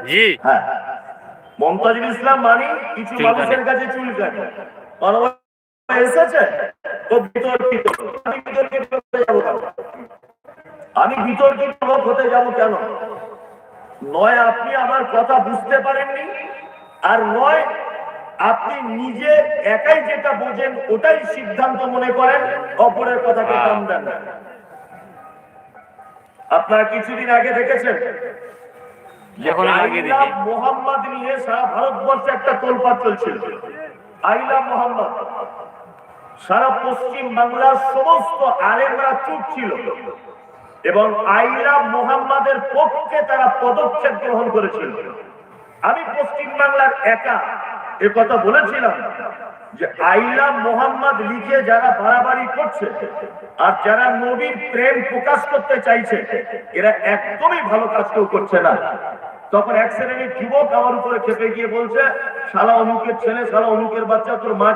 জি। হ্যাঁ, মমতাজুল ইসলাম মানে কিছু মানুষের কাছে চুল কাটে এসেছে তো বিতর্কিত। আমি বিতর্কিত লোক হতে যাব কেন? নয় আপনি আমার কথা বুঝতে পারেননি, আর নয় আপনি নিজে একাই যেটা বোঝেন ওটাই সিদ্ধান্ত মনে করেন, অপরের কথাকে কান দেন না। আপনারা কিছুদিন আগে দেখেছেন মোহাম্মদ নিয়ে সারা ভারতবর্ষে একটা তোলপাড় চলছিল। আইলা মোহাম্মদ, সারা পশ্চিম বাংলার সমস্ত আলেমরা চুপ ছিল এবং আইলা মোহাম্মদের পক্ষে তারা পদক্ষেপ গ্রহণ করেছিল। আমি পশ্চিম বাংলার একা এ কথা বলেছিলাম যে আইলা মোহাম্মদ লিখে যারা বাড়াবাড়ি করছে আর যারা নবীর প্রেম প্রকাশ করতে চাইছে এরা একদমই ভালো কাজ কেউ করছে না। তখন এক শ্রেণীর যুবক আমার উপরে খেপে গিয়ে বলছে, শালা অমুকের ছেলে, শালা অমুকের বাচ্চা, তোর মা